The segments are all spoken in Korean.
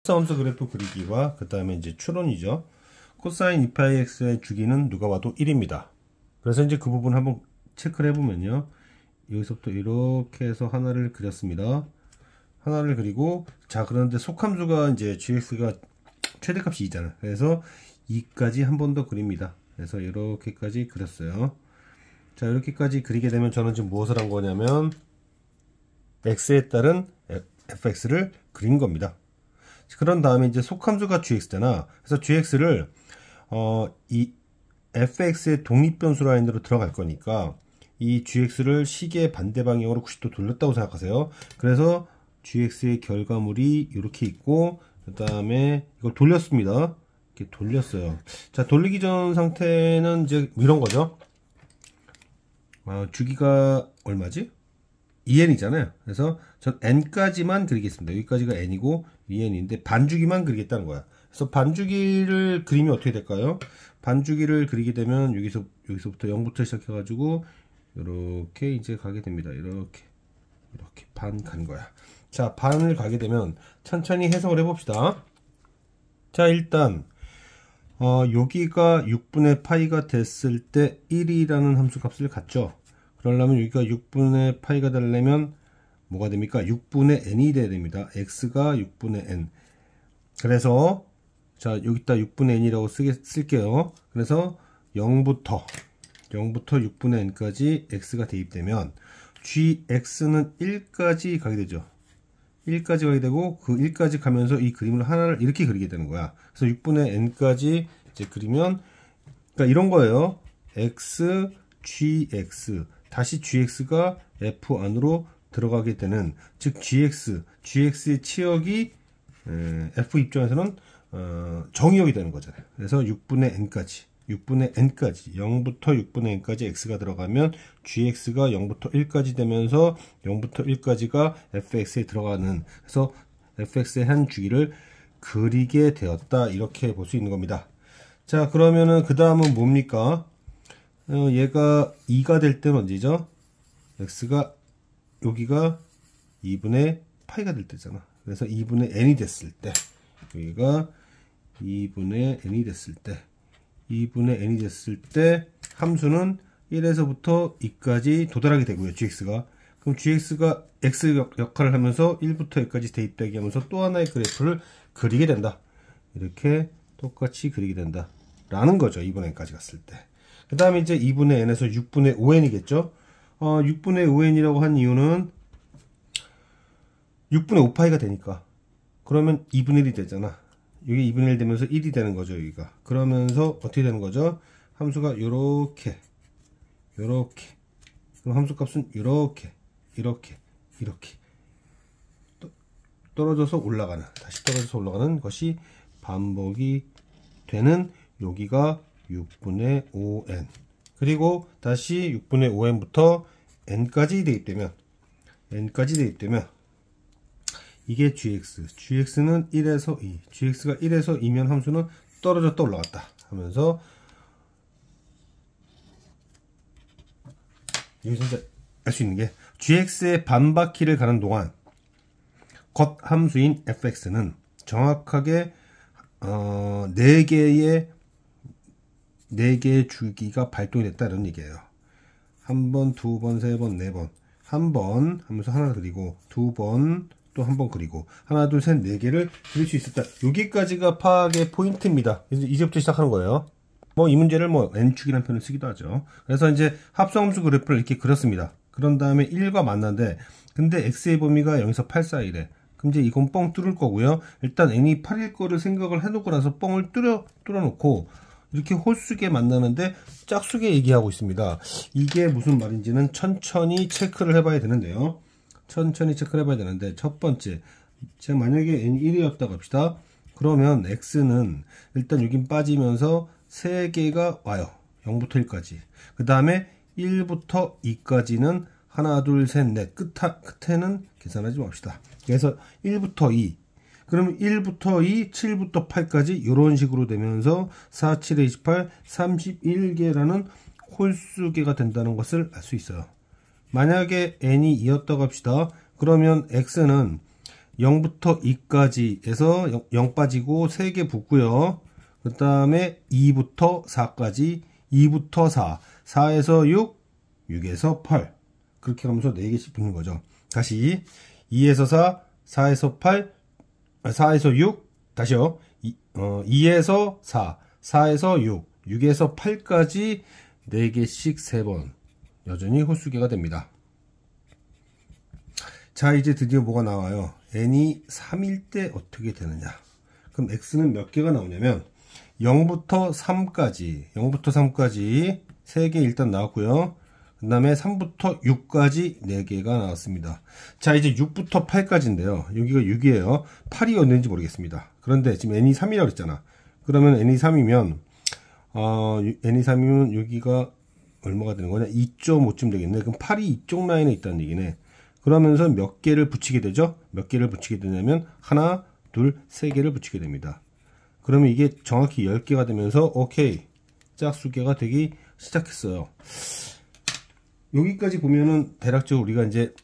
합성함수 그래프 그리기와 그 다음에 이제 추론이죠. 코사인 2파이 x의 주기는 누가 봐도 1입니다. 그래서 이제 그 부분 한번 체크를 해보면요. 여기서부터 이렇게 해서 하나를 그렸습니다. 하나를 그리고, 자, 그런데 속함수가 이제 gx가 최대값이 2잖아요. 그래서 2까지 한 번 더 그립니다. 그래서 이렇게까지 그렸어요. 자, 이렇게까지 그리게 되면 저는 지금 무엇을 한 거냐면 x에 따른 fx를 그린 겁니다. 그런 다음에 이제 속함수가 gx잖아. 그래서 gx를 이 fx의 독립변수 라인으로 들어갈 거니까 이 gx를 시계 반대 방향으로 90도 돌렸다고 생각하세요. 그래서 gx의 결과물이 이렇게 있고, 그 다음에 이걸 돌렸습니다. 이렇게 돌렸어요. 자, 돌리기 전 상태는 이제 이런 거죠. 주기가 얼마지? 2n이잖아요. 그래서 전 n까지만 그리겠습니다. 여기까지가 n이고 2n인데 반주기만 그리겠다는 거야. 그래서 반주기를 그리면 어떻게 될까요? 반주기를 그리게 되면 여기서부터 0부터 시작해 가지고 이렇게 이제 가게 됩니다. 이렇게 반 간 거야. 자, 반을 가게 되면 천천히 해석을 해 봅시다. 자, 일단 여기가 6분의 파이가 됐을 때 1이라는 함수 값을 갖죠. 그러려면 여기가 6분의 파이가 되려면 뭐가 됩니까? 6분의 n이 돼야 됩니다. x가 6분의 n. 그래서 자, 여기다 6분의 n이라고 쓸게요. 그래서 0부터 6분의 n까지 x가 대입되면 gx는 1까지 가게 되죠. 1까지 가게 되고, 그 1까지 가면서 이 그림을 하나를 이렇게 그리게 되는 거야. 그래서 6분의 n까지 이제 그리면, 그러니까 이런 거예요. x, gx, 다시 gx가 f 안으로 들어가게 되는, 즉 gx의 치역이 f 입장에서는 정의역이 되는 거잖아요. 그래서 6분의 n까지 0부터 6분의 n까지 x가 들어가면 gx가 0부터 1까지 되면서 0부터 1까지가 fx에 들어가는, 그래서 fx의 한 주기를 그리게 되었다, 이렇게 볼 수 있는 겁니다. 자, 그러면은 그 다음은 뭡니까? 얘가 2가 될 때는 언제죠? x가 여기가 2분의 파이가 될 때잖아. 그래서 2분의 n이 됐을 때, 여기가 2분의 n이 됐을 때 함수는 1에서부터 2까지 도달하게 되고요. gx가. 그럼 gx가 x 역할을 하면서 1부터 2까지 대입되게 하면서 또 하나의 그래프를 그리게 된다. 이렇게 똑같이 그리게 된다 라는 거죠. 2분의 n까지 갔을 때. 그 다음에 이제 2분의 n에서 6분의 5n이겠죠. 6분의 5n이라고 한 이유는 6분의 5파이가 되니까. 그러면 2분의 1이 되잖아. 여기 2분의 1 되면서 1이 되는 거죠, 여기가. 그러면서 어떻게 되는 거죠? 함수가 요렇게. 그럼 함수 값은 이렇게 떨어져서 올라가는, 다시 떨어져서 올라가는 것이 반복이 되는, 여기가 6분의 5n. 그리고 다시 6분의 5n부터 n까지 대입되면 이게 gx는 1에서 2, gx가 1에서 2면 함수는 떨어졌다 올라갔다 하면서, 여기서 이제 알 수 있는 게 gx의 반바퀴를 가는 동안 겉함수인 fx는 정확하게 4개의 주기가 발동이 됐다는 얘기예요. 한 번, 두 번, 세 번, 네 번. 한 번 하면서 하나 그리고, 두 번 또 한 번 그리고, 하나, 둘, 셋, 네 개를 그릴 수 있었다. 여기까지가 파악의 포인트입니다. 이제부터 시작하는 거예요. 이 문제를 n축이라는 표현을 쓰기도 하죠. 그래서 이제 합성함수 그래프를 이렇게 그렸습니다. 그런 다음에 1과 만나는데, 근데 x의 범위가 0에서 8 사이래. 그럼 이제 이건 뻥 뚫을 거고요. 일단 n이 8일 거를 생각을 해놓고 나서 뻥을 뚫어놓고 이렇게 홀수게 만나는데 짝수게 얘기하고 있습니다. 이게 무슨 말인지는 천천히 체크를 해봐야 되는데요. 첫 번째, 제가 만약에 n이 1이었다고 합시다. 그러면 x는 일단 여긴 빠지면서 3개가 와요. 0부터 1까지. 그 다음에 1부터 2까지는 하나, 둘, 셋, 넷. 끝에는 계산하지 맙시다. 그래서 1부터 2. 그럼 1부터 2, 7부터 8까지 이런 식으로 되면서 4, 7에 28, 31개라는 홀수개가 된다는 것을 알 수 있어요. 만약에 n이 2였다고 합시다. 그러면 x는 0부터 2까지에서 0 빠지고 3개 붙고요. 그 다음에 2부터 4까지, 2부터 4, 4에서 6, 6에서 8. 그렇게 하면서 4개씩 붙는 거죠. 다시 2에서 4, 4에서 8, 4에서 6, 다시요. 2에서 4, 4에서 6, 6에서 8까지 4개씩 3번 여전히 홀수계가 됩니다. 자, 이제 드디어 뭐가 나와요. n이 3일 때 어떻게 되느냐. 그럼 x는 몇 개가 나오냐면 0부터 3까지 3개 일단 나왔고요. 그 다음에 3부터 6까지 4개가 나왔습니다. 자, 이제 6부터 8까지인데요. 여기가 6이에요. 8이 어딘지 모르겠습니다. 그런데 지금 n이 3이라고 그랬잖아. 그러면 n이 3이면 n이 3이면 여기가 얼마가 되는 거냐? 2.5쯤 되겠네. 그럼 8이 이쪽 라인에 있다는 얘기네. 그러면서 몇 개를 붙이게 되죠? 몇 개를 붙이게 되냐면 하나, 둘, 세 개를 붙이게 됩니다. 그러면 이게 정확히 10개가 되면서 오케이, 짝수계가 되기 시작했어요. 여기까지 보면은 대략적으로 우리가 이제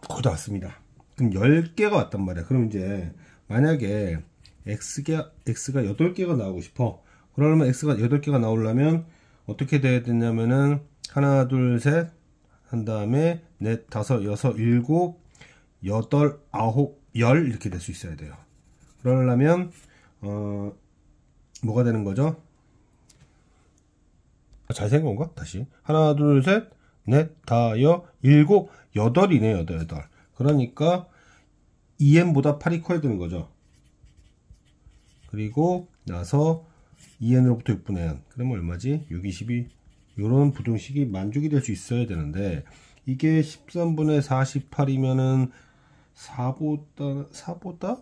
거의 다 왔습니다. 그럼 10개가 왔단 말이야. 그럼 이제 만약에 x가 8개가 나오고 싶어. 그러면 x가 8개가 나오려면 어떻게 돼야 되냐면은 하나, 둘, 셋 한 다음에 넷, 다섯, 여섯, 일곱, 여덟, 아홉, 열 이렇게 될 수 있어야 돼요. 그러려면 뭐가 되는 거죠? 잘 생긴 건가? 다시 하나, 둘, 셋, 넷, 다, 여, 일곱, 여덟이네요. 여덟. 그러니까 2n보다 8이 커야 되는 거죠. 그리고 나서 2n으로부터 6분의 n. 그러면 얼마지? 6, 22. 요런 부등식이 만족이 될 수 있어야 되는데 이게 13분의 48이면은 4보다?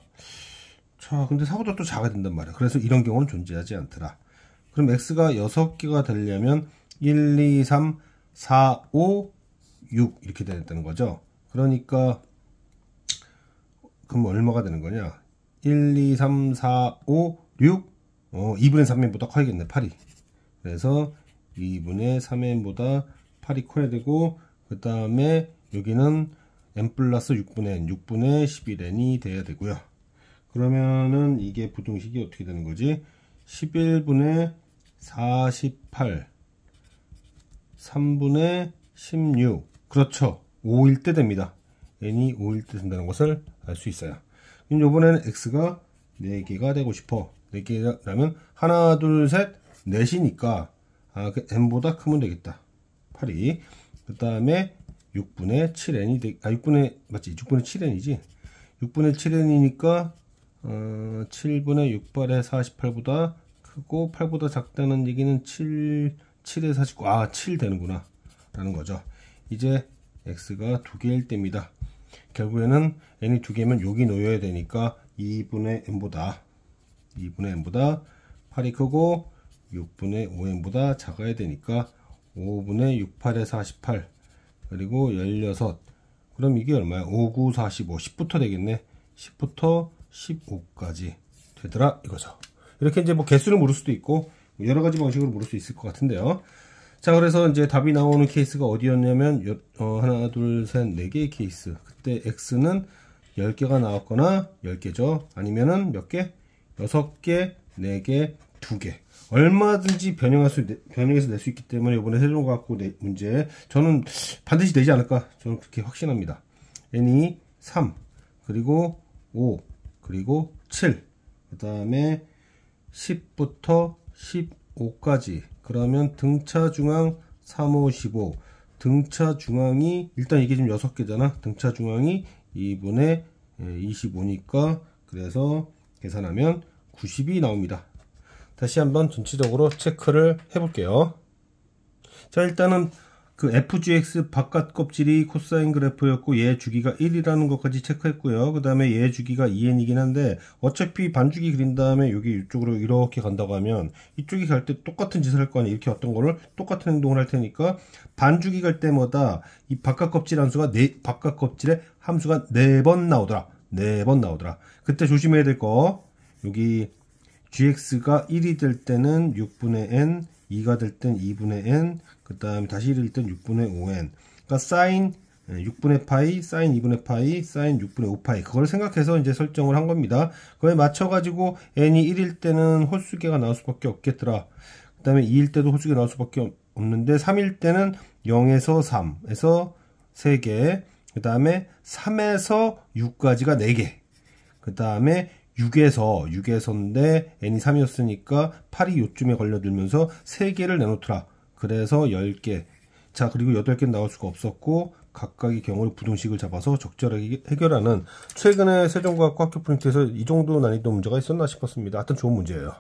자, 근데 4보다 또 작아야 된단 말이야. 그래서 이런 경우는 존재하지 않더라. 그럼 x가 6개가 되려면 1, 2, 3, 4, 5, 6 이렇게 되겠다는 거죠. 그러니까 그럼 얼마가 되는 거냐? 1, 2, 3, 4, 5, 6 2분의 3n보다 커야겠네. 8이. 그래서 2분의 3n보다 8이 커야 되고 그 다음에 여기는 n 플러스 6분의 n, 6분의 11n이 돼야 되고요. 그러면은 이게 부등식이 어떻게 되는 거지? 11분의 48 3분의 16 그렇죠. 5일 때 됩니다. n이 5일 때 된다는 것을 알 수 있어요. 그럼 이번에는 x가 4개가 되고 싶어. 4개라면 하나, 둘, 셋, 넷이니까 n보다 크면 되겠다. 8이. 그 다음에 6분의 7n이 맞지? 6분의 7n이지. 6분의 7n이니까 7분의 6발의 48보다 크고 8보다 작다는 얘기는 7에 49. 7 되는구나 라는 거죠. 이제 x가 2개일 때입니다. 결국에는 n이 2개면 여기 놓여야 되니까 2분의 n보다 8이 크고 6분의 5n보다 작아야 되니까 5분의 6, 8의 48 그리고 16. 그럼 이게 얼마야? 5, 9, 45 10부터 되겠네. 10부터 15까지 되더라 이거죠. 이렇게 이제 뭐 개수를 물을 수도 있고 여러 가지 방식으로 물을 수 있을 것 같은데요. 자, 그래서 이제 답이 나오는 케이스가 어디였냐면 하나, 둘, 셋, 4개의 케이스. 그때 x는 10개가 나왔거나 10개죠. 아니면은 몇 개? 6개, 4개, 2개. 얼마든지 변형해서 낼 수 있기 때문에 이번에 세종 과학고 문제 저는 반드시 되지 않을까 저는 그렇게 확신합니다. n이 3 그리고 5 그리고 7 그 다음에 10부터 15까지 그러면 등차 중앙 3, 5, 15 등차 중앙이 일단 이게 지금 6개잖아. 등차 중앙이 2분의 25니까 그래서 계산하면 90이 나옵니다. 다시 한번 전체적으로 체크를 해볼게요. 자, 일단은 그 fgx 바깥 껍질이 코사인 그래프였고 얘 주기가 1이라는 것까지 체크했고요. 그 다음에 얘 주기가 2n이긴 한데 어차피 반주기 그린 다음에 여기 이쪽으로 이렇게 간다고 하면 이쪽이 갈 때 똑같은 짓을 할 거 아니에요. 이렇게 어떤 거를 똑같은 행동을 할 테니까 반주기 갈 때마다 이 바깥 껍질 함수가 바깥 껍질의 함수가 4번 나오더라. 4번 나오더라. 그때 조심해야 될 거 여기 gx가 1이 될 때는 6분의 n, 2가 될 땐 2분의 n, 그 다음에 다시 1일 땐 6분의 5n. 그러니까 사인 6분의 파이, 사인 2분의 파이, 사인 6분의 5파이. 그걸 생각해서 이제 설정을 한 겁니다. 그거에 맞춰가지고 n이 1일 때는 홀수개가 나올 수밖에 없겠더라. 그 다음에 2일 때도 홀수개 나올 수밖에 없는데 3일 때는 0에서 3에서 3개, 그 다음에 3에서 6까지가 4개, 그 다음에 6에서인데 n이 3이었으니까 8이 요쯤에 걸려들면서 3개를 내놓더라. 그래서 10개. 자, 그리고 8개는 나올 수가 없었고 각각의 경우를 부등식을 잡아서 적절하게 해결하는, 최근에 세종과학과 학교 프린트에서 이 정도 난이도 문제가 있었나 싶었습니다. 하여튼 좋은 문제예요.